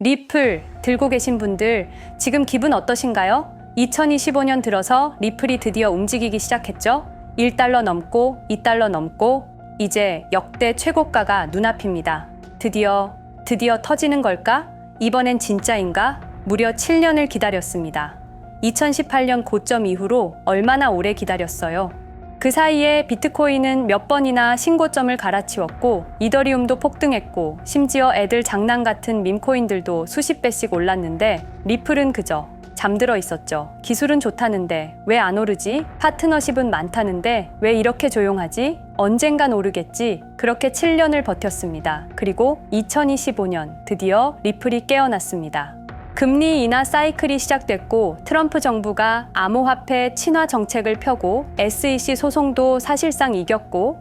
리플 들고 계신 분들 지금 기분 어떠신가요? 2025년 들어서 리플이 드디어 움직이기 시작했죠? 1달러 넘고 2달러 넘고 이제 역대 최고가가 눈앞입니다. 드디어 터지는 걸까? 이번엔 진짜인가? 무려 7년을 기다렸습니다. 2018년 고점 이후로 얼마나 오래 기다렸어요? 그 사이에 비트코인은 몇 번이나 신고점을 갈아치웠고 이더리움도 폭등했고 심지어 애들 장난 같은 밈코인들도 수십 배씩 올랐는데 리플은 그저 잠들어 있었죠. 기술은 좋다는데 왜 안 오르지? 파트너십은 많다는데 왜 이렇게 조용하지? 언젠간 오르겠지. 그렇게 7년을 버텼습니다. 그리고 2025년 드디어 리플이 깨어났습니다. 금리 인하 사이클이 시작됐고 트럼프 정부가 암호화폐 친화 정책을 펴고 SEC 소송도 사실상 이겼고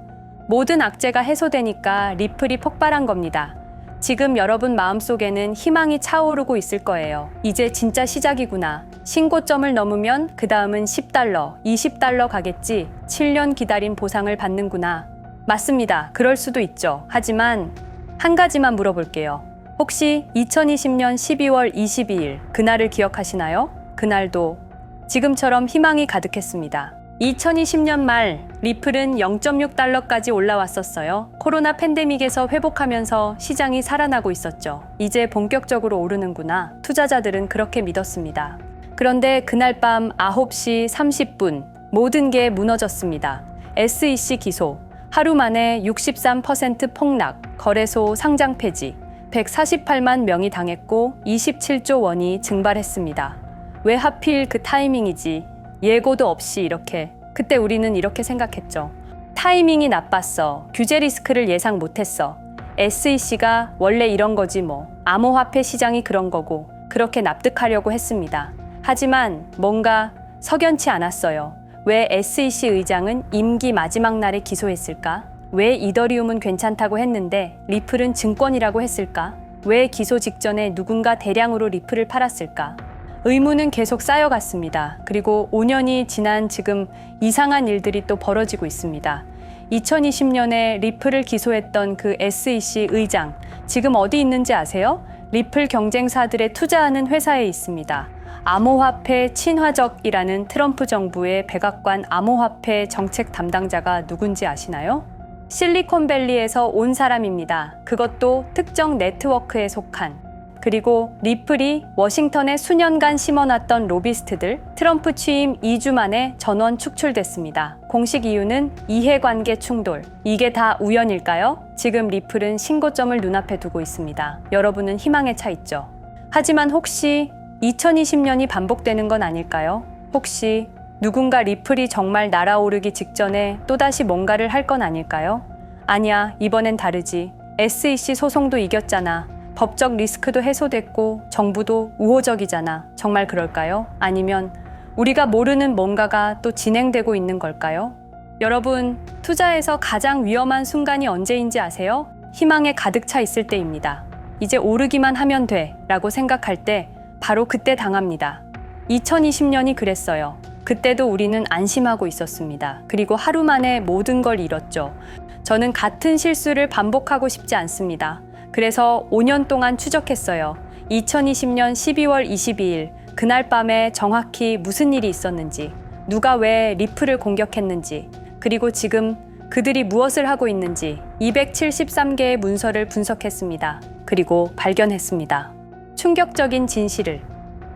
모든 악재가 해소되니까 리플이 폭발한 겁니다. 지금 여러분 마음속에는 희망이 차오르고 있을 거예요. 이제 진짜 시작이구나. 신고점을 넘으면 그 다음은 10달러, 20달러 가겠지. 7년 기다린 보상을 받는구나. 맞습니다. 그럴 수도 있죠. 하지만 한 가지만 물어볼게요. 혹시 2020년 12월 22일 그날을 기억하시나요? 그날도 지금처럼 희망이 가득했습니다. 2020년 말 리플은 0.6달러까지 올라왔었어요. 코로나 팬데믹에서 회복하면서 시장이 살아나고 있었죠. 이제 본격적으로 오르는구나. 투자자들은 그렇게 믿었습니다. 그런데 그날 밤 9시 30분 모든 게 무너졌습니다. SEC 기소, 하루 만에 63% 폭락, 거래소 상장 폐지, 148만 명이 당했고 27조 원이 증발했습니다. 왜 하필 그 타이밍이지? 예고도 없이 이렇게. 그때 우리는 이렇게 생각했죠. 타이밍이 나빴어. 규제 리스크를 예상 못했어. SEC가 원래 이런 거지 뭐. 암호화폐 시장이 그런 거고. 그렇게 납득하려고 했습니다. 하지만 뭔가 석연치 않았어요. 왜 SEC 의장은 임기 마지막 날에 기소했을까? 왜 이더리움은 괜찮다고 했는데 리플은 증권이라고 했을까? 왜 기소 직전에 누군가 대량으로 리플을 팔았을까? 의문은 계속 쌓여갔습니다. 그리고 5년이 지난 지금 이상한 일들이 또 벌어지고 있습니다. 2020년에 리플을 기소했던 그 SEC 의장, 지금 어디 있는지 아세요? 리플 경쟁사들에 투자하는 회사에 있습니다. 암호화폐 친화적이라는 트럼프 정부의 백악관 암호화폐 정책 담당자가 누군지 아시나요? 실리콘밸리에서 온 사람입니다. 그것도 특정 네트워크에 속한. 그리고 리플이 워싱턴에 수년간 심어놨던 로비스트들, 트럼프 취임 2주 만에 전원 축출됐습니다. 공식 이유는 이해관계 충돌. 이게 다 우연일까요? 지금 리플은 신고점을 눈앞에 두고 있습니다. 여러분은 희망에 차 있죠. 하지만 혹시 2020년이 반복되는 건 아닐까요? 혹시 누군가 리플이 정말 날아오르기 직전에 또다시 뭔가를 할 건 아닐까요? 아니야, 이번엔 다르지. SEC 소송도 이겼잖아. 법적 리스크도 해소됐고 정부도 우호적이잖아. 정말 그럴까요? 아니면 우리가 모르는 뭔가가 또 진행되고 있는 걸까요? 여러분, 투자에서 가장 위험한 순간이 언제인지 아세요? 희망에 가득 차 있을 때입니다. 이제 오르기만 하면 돼 라고 생각할 때 바로 그때 당합니다. 2020년이 그랬어요. 그때도 우리는 안심하고 있었습니다. 그리고 하루 만에 모든 걸 잃었죠. 저는 같은 실수를 반복하고 싶지 않습니다. 그래서 5년 동안 추적했어요. 2020년 12월 22일 그날 밤에 정확히 무슨 일이 있었는지, 누가 왜 리플을 공격했는지, 그리고 지금 그들이 무엇을 하고 있는지 273개의 문서를 분석했습니다. 그리고 발견했습니다. 충격적인 진실을.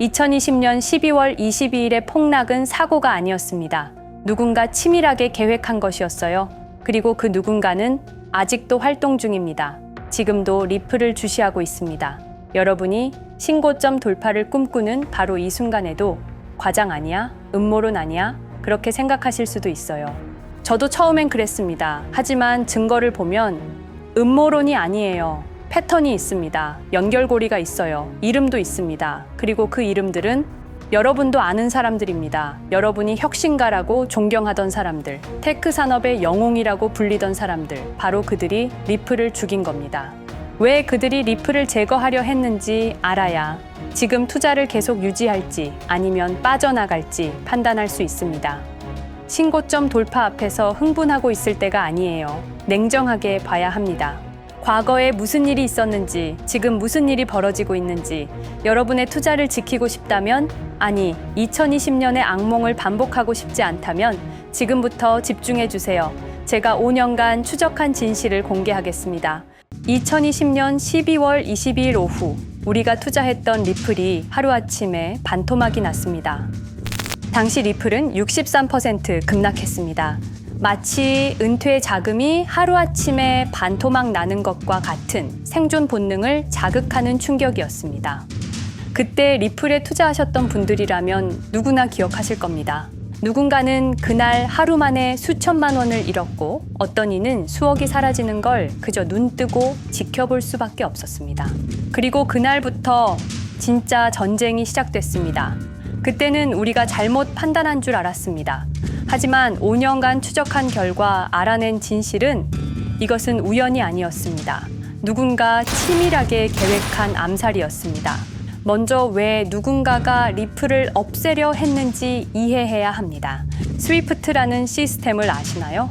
2020년 12월 22일의 폭락은 사고가 아니었습니다. 누군가 치밀하게 계획한 것이었어요. 그리고 그 누군가는 아직도 활동 중입니다. 지금도 리플을 주시하고 있습니다. 여러분이 신고점 돌파를 꿈꾸는 바로 이 순간에도 과장 아니야? 음모론 아니야? 그렇게 생각하실 수도 있어요. 저도 처음엔 그랬습니다. 하지만 증거를 보면 음모론이 아니에요. 패턴이 있습니다. 연결고리가 있어요. 이름도 있습니다. 그리고 그 이름들은 여러분도 아는 사람들입니다. 여러분이 혁신가라고 존경하던 사람들, 테크 산업의 영웅이라고 불리던 사람들, 바로 그들이 리플을 죽인 겁니다. 왜 그들이 리플을 제거하려 했는지 알아야 지금 투자를 계속 유지할지 아니면 빠져나갈지 판단할 수 있습니다. 신고점 돌파 앞에서 흥분하고 있을 때가 아니에요. 냉정하게 봐야 합니다. 과거에 무슨 일이 있었는지, 지금 무슨 일이 벌어지고 있는지, 여러분의 투자를 지키고 싶다면, 아니, 2020년의 악몽을 반복하고 싶지 않다면 지금부터 집중해 주세요. 제가 5년간 추적한 진실을 공개하겠습니다. 2020년 12월 22일 오후, 우리가 투자했던 리플이 하루아침에 반토막이 났습니다. 당시 리플은 63% 급락했습니다. 마치 은퇴 자금이 하루아침에 반토막 나는 것과 같은 생존 본능을 자극하는 충격이었습니다. 그때 리플에 투자하셨던 분들이라면 누구나 기억하실 겁니다. 누군가는 그날 하루 만에 수천만 원을 잃었고 어떤 이는 수억이 사라지는 걸 그저 눈뜨고 지켜볼 수밖에 없었습니다. 그리고 그날부터 진짜 전쟁이 시작됐습니다. 그때는 우리가 잘못 판단한 줄 알았습니다. 하지만 5년간 추적한 결과 알아낸 진실은 이것은 우연이 아니었습니다. 누군가 치밀하게 계획한 암살이었습니다. 먼저 왜 누군가가 리플을 없애려 했는지 이해해야 합니다. 스위프트라는 시스템을 아시나요?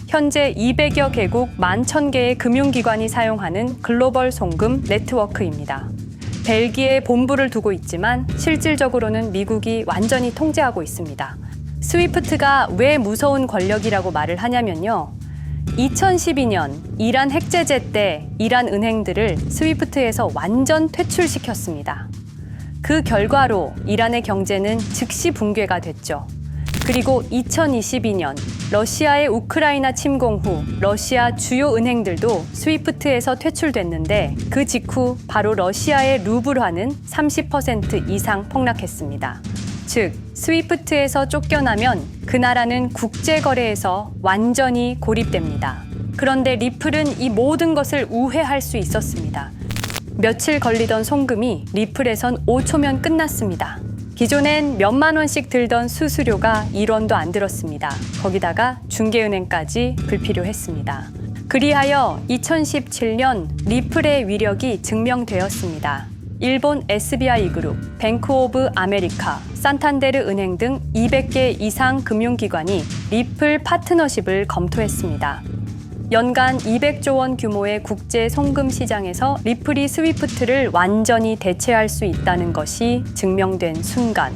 현재 200여 개국 11,000개의 금융기관이 사용하는 글로벌 송금 네트워크입니다. 벨기에 본부를 두고 있지만 실질적으로는 미국이 완전히 통제하고 있습니다. 스위프트가 왜 무서운 권력이라고 말을 하냐면요. 2012년 이란 핵제재 때 이란 은행들을 스위프트에서 완전 퇴출시켰습니다. 그 결과로 이란의 경제는 즉시 붕괴가 됐죠. 그리고 2022년 러시아의 우크라이나 침공 후 러시아 주요 은행들도 스위프트에서 퇴출됐는데 그 직후 바로 러시아의 루블화는 30% 이상 폭락했습니다. 즉, 스위프트에서 쫓겨나면 그 나라는 국제거래에서 완전히 고립됩니다. 그런데 리플은 이 모든 것을 우회할 수 있었습니다. 며칠 걸리던 송금이 리플에선 5초면 끝났습니다. 기존엔 몇만 원씩 들던 수수료가 1원도 안 들었습니다. 거기다가 중개은행까지 불필요했습니다. 그리하여 2017년 리플의 위력이 증명되었습니다. 일본 SBI 그룹, 뱅크 오브 아메리카, 산탄데르 은행 등 200개 이상 금융기관이 리플 파트너십을 검토했습니다. 연간 200조 원 규모의 국제 송금 시장에서 리플이 스위프트를 완전히 대체할 수 있다는 것이 증명된 순간,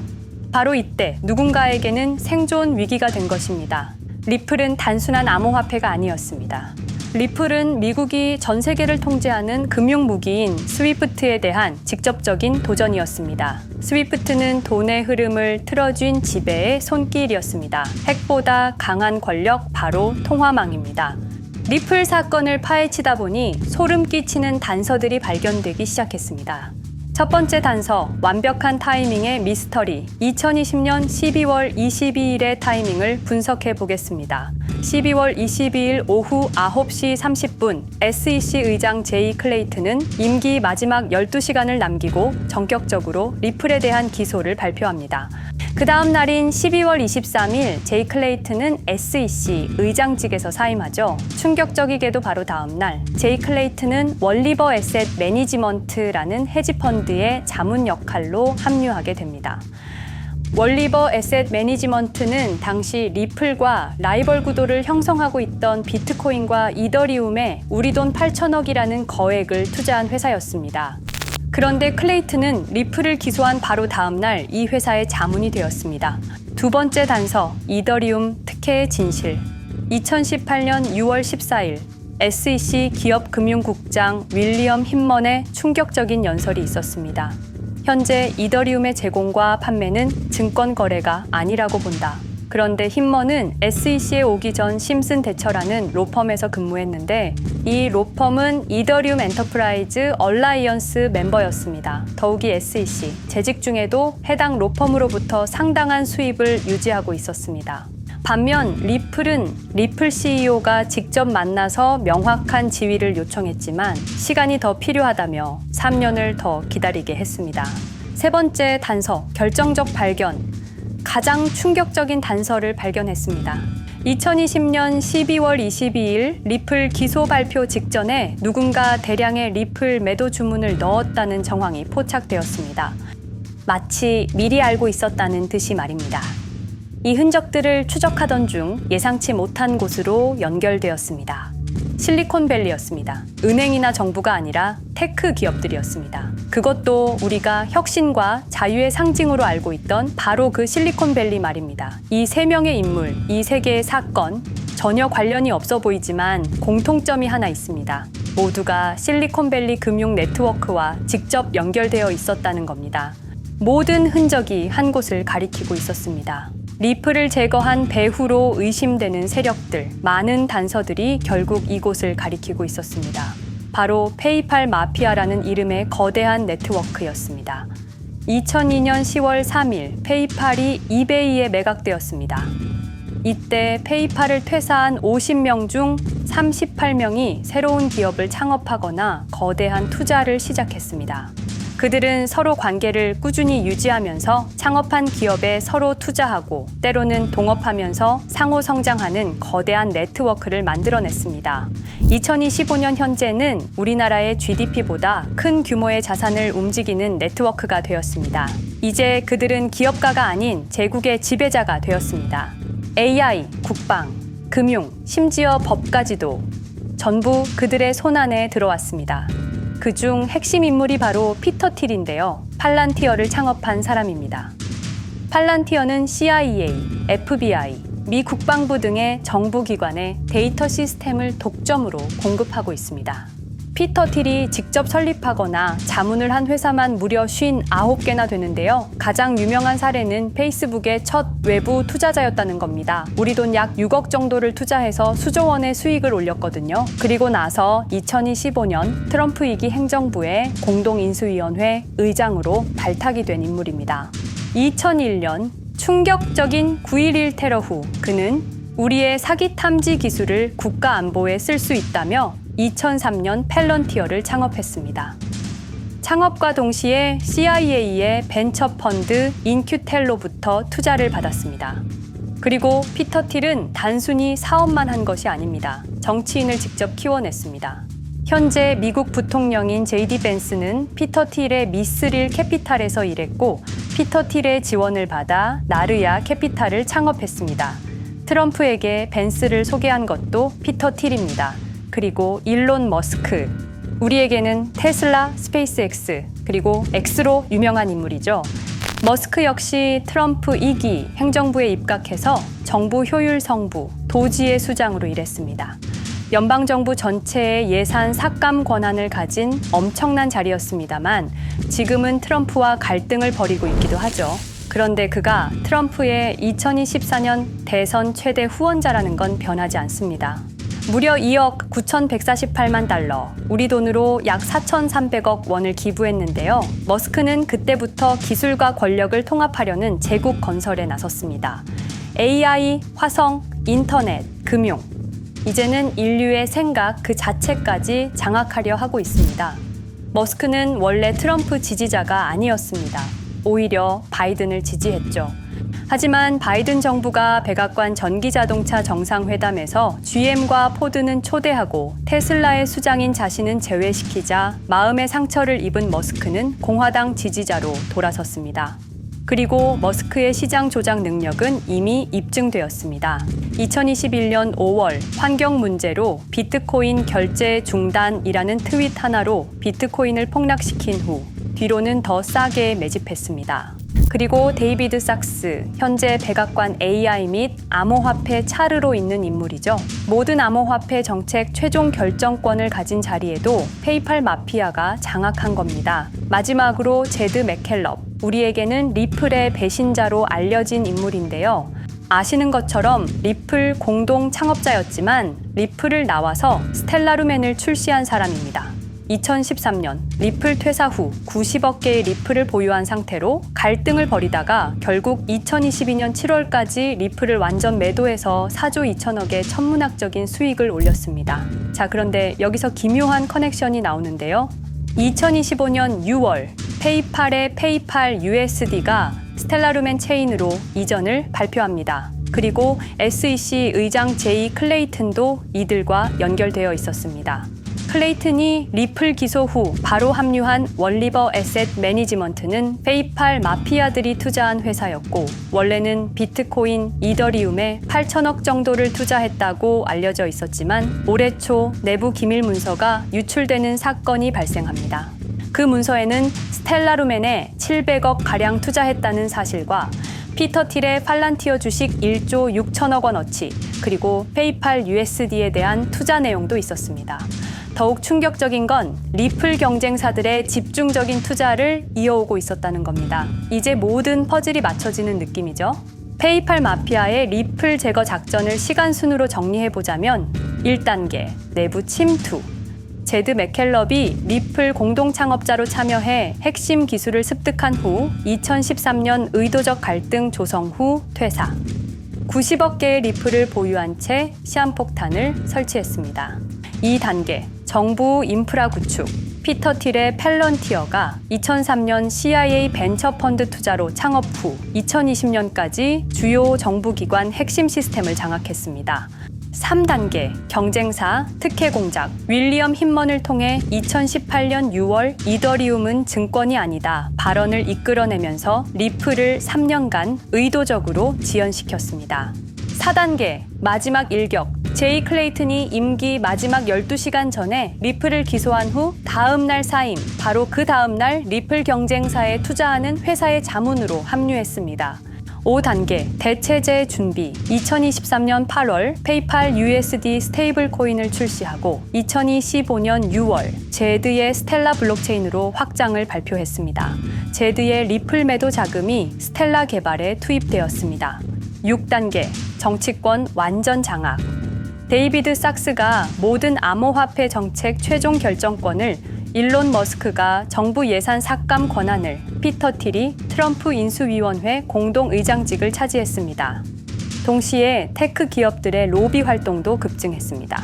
바로 이때 누군가에게는 생존 위기가 된 것입니다. 리플은 단순한 암호화폐가 아니었습니다. 리플은 미국이 전 세계를 통제하는 금융무기인 스위프트에 대한 직접적인 도전이었습니다. 스위프트는 돈의 흐름을 틀어쥔 지배의 손길이었습니다. 핵보다 강한 권력, 바로 통화망입니다. 리플 사건을 파헤치다 보니 소름 끼치는 단서들이 발견되기 시작했습니다. 첫 번째 단서, 완벽한 타이밍의 미스터리. 2020년 12월 22일의 타이밍을 분석해 보겠습니다. 12월 22일 오후 9시 30분, SEC 의장 제이 클레이튼은 임기 마지막 12시간을 남기고 전격적으로 리플에 대한 기소를 발표합니다. 그 다음 날인 12월 23일, 제이 클레이튼은 SEC 의장직에서 사임하죠. 충격적이게도 바로 다음 날, 제이 클레이튼은 월리버 에셋 매니지먼트라는 헤지펀드의 자문 역할로 합류하게 됩니다. 월리버 에셋 매니지먼트는 당시 리플과 라이벌 구도를 형성하고 있던 비트코인과 이더리움에 우리 돈 8천억이라는 거액을 투자한 회사였습니다. 그런데 클레이튼은 리플을 기소한 바로 다음 날 이 회사의 자문이 되었습니다. 두 번째 단서, 이더리움 특혜의 진실. 2018년 6월 14일, SEC 기업금융국장 윌리엄 힌먼의 충격적인 연설이 있었습니다. 현재 이더리움의 제공과 판매는 증권 거래가 아니라고 본다. 그런데 힌먼은 SEC에 오기 전 심슨 대처라는 로펌에서 근무했는데 이 로펌은 이더리움 엔터프라이즈 얼라이언스 멤버였습니다. 더욱이 SEC, 재직 중에도 해당 로펌으로부터 상당한 수입을 유지하고 있었습니다. 반면 리플은 리플 CEO가 직접 만나서 명확한 지위를 요청했지만 시간이 더 필요하다며 3년을 더 기다리게 했습니다. 세 번째 단서, 결정적 발견. 가장 충격적인 단서를 발견했습니다. 2020년 12월 22일 리플 기소 발표 직전에 누군가 대량의 리플 매도 주문을 넣었다는 정황이 포착되었습니다. 마치 미리 알고 있었다는 듯이 말입니다. 이 흔적들을 추적하던 중 예상치 못한 곳으로 연결되었습니다. 실리콘밸리였습니다. 은행이나 정부가 아니라 테크 기업들이었습니다. 그것도 우리가 혁신과 자유의 상징으로 알고 있던 바로 그 실리콘밸리 말입니다. 이 세 명의 인물, 이 세 개의 사건, 전혀 관련이 없어 보이지만 공통점이 하나 있습니다. 모두가 실리콘밸리 금융 네트워크와 직접 연결되어 있었다는 겁니다. 모든 흔적이 한 곳을 가리키고 있었습니다. 리플을 제거한 배후로 의심되는 세력들, 많은 단서들이 결국 이곳을 가리키고 있었습니다. 바로 페이팔 마피아라는 이름의 거대한 네트워크였습니다. 2002년 10월 3일 페이팔이 이베이에 매각되었습니다. 이때 페이팔을 퇴사한 50명 중 38명이 새로운 기업을 창업하거나 거대한 투자를 시작했습니다. 그들은 서로 관계를 꾸준히 유지하면서 창업한 기업에 서로 투자하고 때로는 동업하면서 상호 성장하는 거대한 네트워크를 만들어냈습니다. 2025년 현재는 우리나라의 GDP보다 큰 규모의 자산을 움직이는 네트워크가 되었습니다. 이제 그들은 기업가가 아닌 제국의 지배자가 되었습니다. AI, 국방, 금융, 심지어 법까지도 전부 그들의 손안에 들어왔습니다. 그중 핵심 인물이 바로 피터 틸인데요. 팔란티어를 창업한 사람입니다. 팔란티어는 CIA, FBI, 미 국방부 등의 정부기관에 데이터 시스템을 독점으로 공급하고 있습니다. 피터 틸이 직접 설립하거나 자문을 한 회사만 무려 59개나 되는데요. 가장 유명한 사례는 페이스북의 첫 외부 투자자였다는 겁니다. 우리 돈 약 6억 정도를 투자해서 수조 원의 수익을 올렸거든요. 그리고 나서 2025년 트럼프 2기 행정부의 공동인수위원회 의장으로 발탁이 된 인물입니다. 2001년 충격적인 9.11 테러 후 그는 우리의 사기 탐지 기술을 국가 안보에 쓸 수 있다며 2003년 팰런티어를 창업했습니다. 창업과 동시에 CIA의 벤처 펀드 인큐텔로부터 투자를 받았습니다. 그리고 피터 틸은 단순히 사업만 한 것이 아닙니다. 정치인을 직접 키워냈습니다. 현재 미국 부통령인 JD 벤스는 피터 틸의 미스릴 캐피탈에서 일했고 피터 틸의 지원을 받아 나르야 캐피탈을 창업했습니다. 트럼프에게 벤스를 소개한 것도 피터 틸입니다. 그리고 일론 머스크, 우리에게는 테슬라, 스페이스X, 그리고 X로 유명한 인물이죠. 머스크 역시 트럼프 2기 행정부에 입각해서 정부 효율 성부, 도지의 수장으로 일했습니다. 연방정부 전체의 예산 삭감 권한을 가진 엄청난 자리였습니다만 지금은 트럼프와 갈등을 벌이고 있기도 하죠. 그런데 그가 트럼프의 2024년 대선 최대 후원자라는 건 변하지 않습니다. 무려 2억 9,148만 달러, 우리 돈으로 약 4,300억 원을 기부했는데요. 머스크는 그때부터 기술과 권력을 통합하려는 제국 건설에 나섰습니다. AI, 화성, 인터넷, 금융, 이제는 인류의 생각 그 자체까지 장악하려 하고 있습니다. 머스크는 원래 트럼프 지지자가 아니었습니다. 오히려 바이든을 지지했죠. 하지만 바이든 정부가 백악관 전기자동차 정상회담에서 GM과 포드는 초대하고 테슬라의 수장인 자신은 제외시키자 마음의 상처를 입은 머스크는 공화당 지지자로 돌아섰습니다. 그리고 머스크의 시장 조작 능력은 이미 입증되었습니다. 2021년 5월 환경 문제로 비트코인 결제 중단이라는 트윗 하나로 비트코인을 폭락시킨 후 뒤로는 더 싸게 매집했습니다. 그리고 데이비드 sak스, 현재 백악관 AI 및 암호화폐 차르로 있는 인물이죠. 모든 암호화폐 정책 최종 결정권을 가진 자리에도 페이팔 마피아가 장악한 겁니다. 마지막으로 제드 맥켈럽, 우리에게는 리플의 배신자로 알려진 인물인데요. 아시는 것처럼 리플 공동 창업자였지만 리플을 나와서 스텔라루멘을 출시한 사람입니다. 2013년 리플 퇴사 후 90억 개의 리플을 보유한 상태로 갈등을 벌이다가 결국 2022년 7월까지 리플을 완전 매도해서 4조 2천억의 천문학적인 수익을 올렸습니다. 자, 그런데 여기서 기묘한 커넥션이 나오는데요. 2025년 6월 페이팔의 페이팔 USD가 스텔라루멘 체인으로 이전을 발표합니다. 그리고 SEC 의장 제이 클레이튼도 이들과 연결되어 있었습니다. 클레이튼이 리플 기소 후 바로 합류한 월리버 에셋 매니지먼트는 페이팔 마피아들이 투자한 회사였고 원래는 비트코인, 이더리움에 8천억 정도를 투자했다고 알려져 있었지만 올해 초 내부 기밀 문서가 유출되는 사건이 발생합니다. 그 문서에는 스텔라루멘에 700억 가량 투자했다는 사실과 피터 틸의 팔란티어 주식 1조 6천억 원어치, 그리고 페이팔 USD에 대한 투자 내용도 있었습니다. 더욱 충격적인 건 리플 경쟁사들의 집중적인 투자를 이어오고 있었다는 겁니다. 이제 모든 퍼즐이 맞춰지는 느낌이죠. 페이팔 마피아의 리플 제거 작전을 시간 순으로 정리해보자면 1단계, 내부 침투. 제드 맥켈럽이 리플 공동 창업자로 참여해 핵심 기술을 습득한 후 2013년 의도적 갈등 조성 후 퇴사. 90억 개의 리플을 보유한 채 시한폭탄을 설치했습니다. 2단계, 정부 인프라 구축. 피터 틸의 팰런티어가 2003년 CIA 벤처 펀드 투자로 창업 후 2020년까지 주요 정부 기관 핵심 시스템을 장악했습니다. 3단계, 경쟁사 특혜 공작. 윌리엄 힌먼을 통해 2018년 6월 이더리움은 증권이 아니다 발언을 이끌어내면서 리플을 3년간 의도적으로 지연시켰습니다. 4단계, 마지막 일격. 제이 클레이튼이 임기 마지막 12시간 전에 리플을 기소한 후 다음 날 사임, 바로 그 다음 날 리플 경쟁사에 투자하는 회사의 자문으로 합류했습니다. 5단계, 대체제 준비. 2023년 8월 페이팔 USD 스테이블 코인을 출시하고 2025년 6월 제드의 스텔라 블록체인으로 확장을 발표했습니다. 제드의 리플 매도 자금이 스텔라 개발에 투입되었습니다. 6단계, 정치권 완전 장악. 데이비드 sak스가 모든 암호화폐 정책 최종 결정권을, 일론 머스크가 정부 예산 삭감 권한을, 피터 틸이 트럼프 인수위원회 공동의장직을 차지했습니다. 동시에 테크 기업들의 로비 활동도 급증했습니다.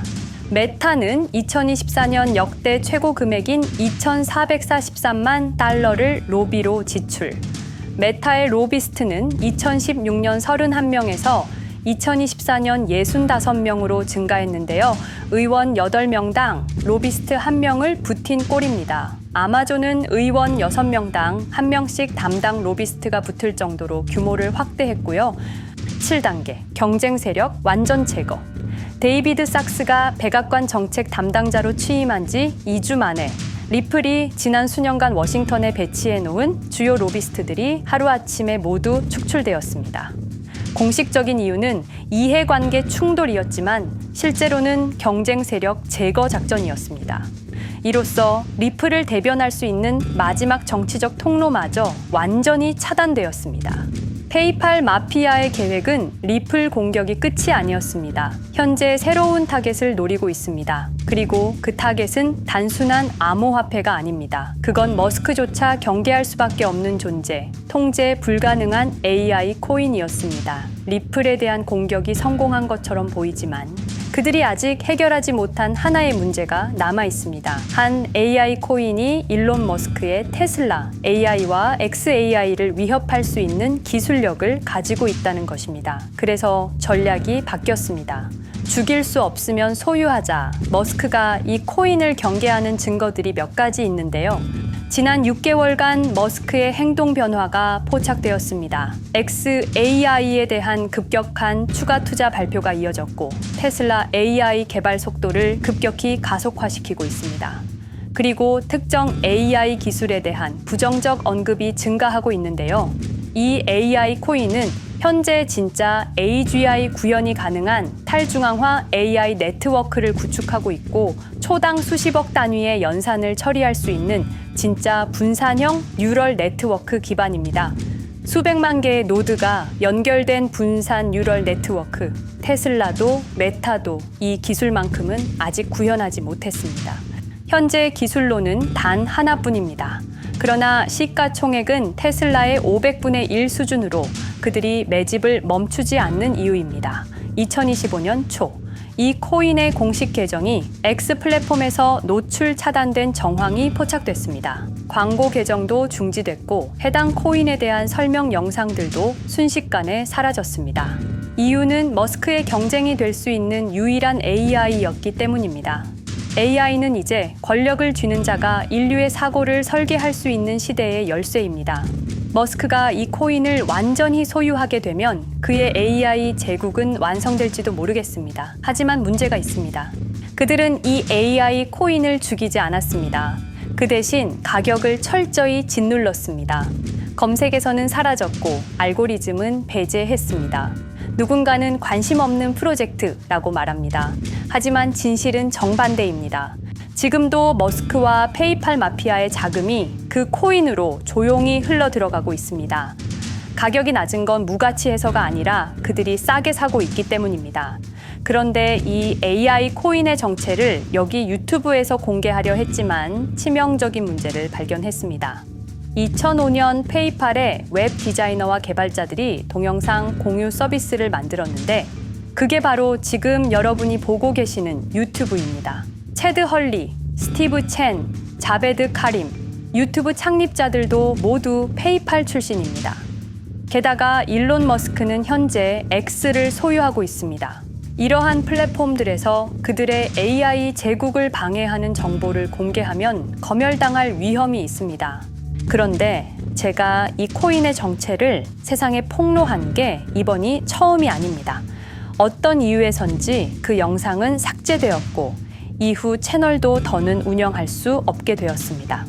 메타는 2024년 역대 최고 금액인 2,443만 달러를 로비로 지출. 메타의 로비스트는 2016년 31명에서 2024년 65명으로 증가했는데요. 의원 8명당 로비스트 1명을 붙인 꼴입니다. 아마존은 의원 6명당 1명씩 담당 로비스트가 붙을 정도로 규모를 확대했고요. 7단계, 경쟁 세력 완전 제거. 데이비드 sak스가 백악관 정책 담당자로 취임한 지 2주 만에 리플이 지난 수년간 워싱턴에 배치해 놓은 주요 로비스트들이 하루아침에 모두 축출되었습니다. 공식적인 이유는 이해관계 충돌이었지만 실제로는 경쟁 세력 제거 작전이었습니다. 이로써 리플을 대변할 수 있는 마지막 정치적 통로마저 완전히 차단되었습니다. 페이팔 마피아의 계획은 리플 공격이 끝이 아니었습니다. 현재 새로운 타겟을 노리고 있습니다. 그리고 그 타겟은 단순한 암호화폐가 아닙니다. 그건 머스크조차 경계할 수밖에 없는 존재, 통제 불가능한 AI 코인이었습니다. 리플에 대한 공격이 성공한 것처럼 보이지만 그들이 아직 해결하지 못한 하나의 문제가 남아 있습니다. 한 AI 코인이 일론 머스크의 테슬라 AI와 XAI를 위협할 수 있는 기술력을 가지고 있다는 것입니다. 그래서 전략이 바뀌었습니다. 죽일 수 없으면 소유하자. 머스크가 이 코인을 경계하는 증거들이 몇 가지 있는데요. 지난 6개월간 머스크의 행동 변화가 포착되었습니다. XAI에 대한 급격한 추가 투자 발표가 이어졌고 테슬라 AI 개발 속도를 급격히 가속화시키고 있습니다. 그리고 특정 AI 기술에 대한 부정적 언급이 증가하고 있는데요. 이 AI 코인은 현재 진짜 AGI 구현이 가능한 탈중앙화 AI 네트워크를 구축하고 있고 초당 수십억 단위의 연산을 처리할 수 있는 진짜 분산형 뉴럴 네트워크 기반입니다. 수백만 개의 노드가 연결된 분산 뉴럴 네트워크, 테슬라도 메타도 이 기술만큼은 아직 구현하지 못했습니다. 현재 기술로는 단 하나뿐입니다. 그러나 시가총액은 테슬라의 500분의 1 수준으로 그들이 매집을 멈추지 않는 이유입니다. 2025년 초, 이 코인의 공식 계정이 X 플랫폼에서 노출 차단된 정황이 포착됐습니다. 광고 계정도 중지됐고 해당 코인에 대한 설명 영상들도 순식간에 사라졌습니다. 이유는 머스크의 경쟁이 될 수 있는 유일한 AI였기 때문입니다. AI는 이제 권력을 쥐는 자가 인류의 사고를 설계할 수 있는 시대의 열쇠입니다. 머스크가 이 코인을 완전히 소유하게 되면 그의 AI 제국은 완성될지도 모르겠습니다. 하지만 문제가 있습니다. 그들은 이 AI 코인을 죽이지 않았습니다. 그 대신 가격을 철저히 짓눌렀습니다. 검색에서는 사라졌고 알고리즘은 배제했습니다. 누군가는 관심 없는 프로젝트라고 말합니다. 하지만 진실은 정반대입니다. 지금도 머스크와 페이팔 마피아의 자금이 그 코인으로 조용히 흘러 들어가고 있습니다. 가격이 낮은 건 무가치해서가 아니라 그들이 싸게 사고 있기 때문입니다. 그런데 이 AI 코인의 정체를 여기 유튜브에서 공개하려 했지만 치명적인 문제를 발견했습니다. 2005년 페이팔의 웹 디자이너와 개발자들이 동영상 공유 서비스를 만들었는데 그게 바로 지금 여러분이 보고 계시는 유튜브입니다. 체드 헐리, 스티브 첸, 자베드 카림, 유튜브 창립자들도 모두 페이팔 출신입니다. 게다가 일론 머스크는 현재 X를 소유하고 있습니다. 이러한 플랫폼들에서 그들의 AI 제국을 방해하는 정보를 공개하면 검열당할 위험이 있습니다. 그런데 제가 이 코인의 정체를 세상에 폭로한 게 이번이 처음이 아닙니다. 어떤 이유에선지 그 영상은 삭제되었고 이후 채널도 더는 운영할 수 없게 되었습니다.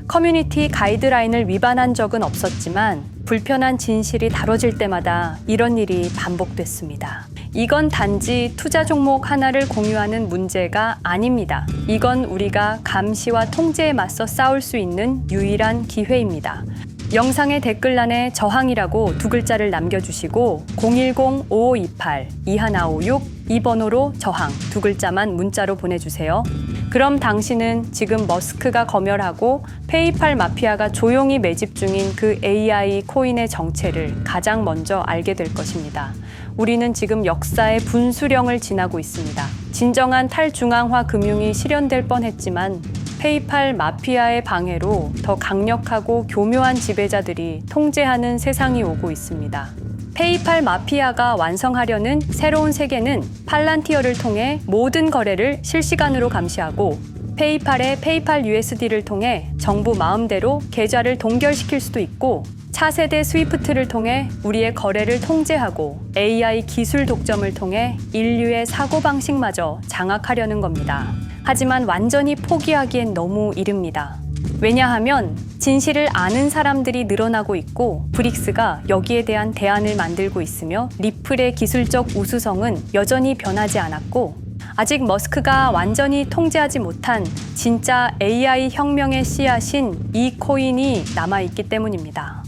커뮤니티 가이드라인을 위반한 적은 없었지만 불편한 진실이 다뤄질 때마다 이런 일이 반복됐습니다. 이건 단지 투자 종목 하나를 공유하는 문제가 아닙니다. 이건 우리가 감시와 통제에 맞서 싸울 수 있는 유일한 기회입니다. 영상의 댓글란에 저항이라고 두 글자를 남겨주시고 010-5528-2156 이 번호로 저항 두 글자만 문자로 보내주세요. 그럼 당신은 지금 머스크가 검열하고 페이팔 마피아가 조용히 매집 중인 그 AI 코인의 정체를 가장 먼저 알게 될 것입니다. 우리는 지금 역사의 분수령을 지나고 있습니다. 진정한 탈중앙화 금융이 실현될 뻔했지만 페이팔 마피아의 방해로 더 강력하고 교묘한 지배자들이 통제하는 세상이 오고 있습니다. 페이팔 마피아가 완성하려는 새로운 세계는 팔란티어를 통해 모든 거래를 실시간으로 감시하고 페이팔의 페이팔 USD를 통해 정부 마음대로 계좌를 동결시킬 수도 있고 차세대 스위프트를 통해 우리의 거래를 통제하고 AI 기술 독점을 통해 인류의 사고방식마저 장악하려는 겁니다. 하지만 완전히 포기하기엔 너무 이릅니다. 왜냐하면 진실을 아는 사람들이 늘어나고 있고 브릭스가 여기에 대한 대안을 만들고 있으며 리플의 기술적 우수성은 여전히 변하지 않았고 아직 머스크가 완전히 통제하지 못한 진짜 AI 혁명의 씨앗인 이 코인이 남아있기 때문입니다.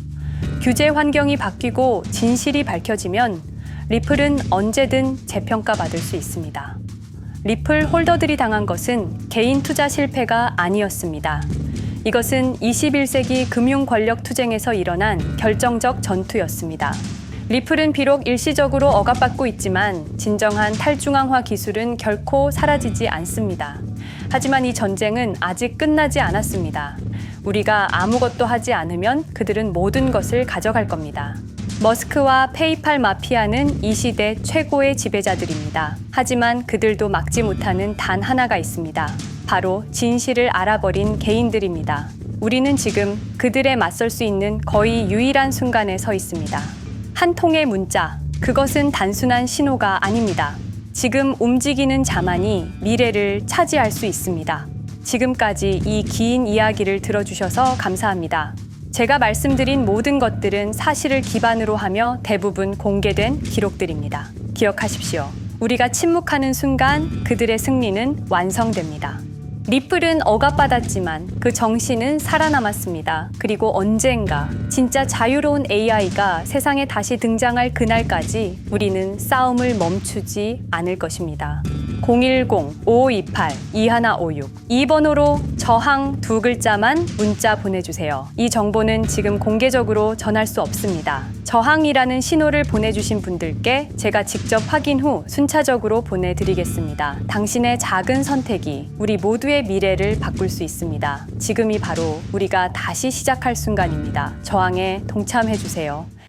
규제 환경이 바뀌고 진실이 밝혀지면 리플은 언제든 재평가받을 수 있습니다. 리플 홀더들이 당한 것은 개인 투자 실패가 아니었습니다. 이것은 21세기 금융 권력 투쟁에서 일어난 결정적 전투였습니다. 리플은 비록 일시적으로 억압받고 있지만 진정한 탈중앙화 기술은 결코 사라지지 않습니다. 하지만 이 전쟁은 아직 끝나지 않았습니다. 우리가 아무것도 하지 않으면 그들은 모든 것을 가져갈 겁니다. 머스크와 페이팔 마피아는 이 시대 최고의 지배자들입니다. 하지만 그들도 막지 못하는 단 하나가 있습니다. 바로 진실을 알아버린 개인들입니다. 우리는 지금 그들에 맞설 수 있는 거의 유일한 순간에 서 있습니다. 한 통의 문자, 그것은 단순한 신호가 아닙니다. 지금 움직이는 자만이 미래를 차지할 수 있습니다. 지금까지 이 긴 이야기를 들어주셔서 감사합니다. 제가 말씀드린 모든 것들은 사실을 기반으로 하며 대부분 공개된 기록들입니다. 기억하십시오. 우리가 침묵하는 순간 그들의 승리는 완성됩니다. 리플은 억압받았지만 그 정신은 살아남았습니다. 그리고 언젠가 진짜 자유로운 AI가 세상에 다시 등장할 그날까지 우리는 싸움을 멈추지 않을 것입니다. 010-5528-2156 이 번호로 저항 두 글자만 문자 보내주세요. 이 정보는 지금 공개적으로 전할 수 없습니다. 저항이라는 신호를 보내주신 분들께 제가 직접 확인 후 순차적으로 보내드리겠습니다. 당신의 작은 선택이 우리 모두의 미래를 바꿀 수 있습니다. 지금이 바로 우리가 다시 시작할 순간입니다. 저항에 동참해주세요.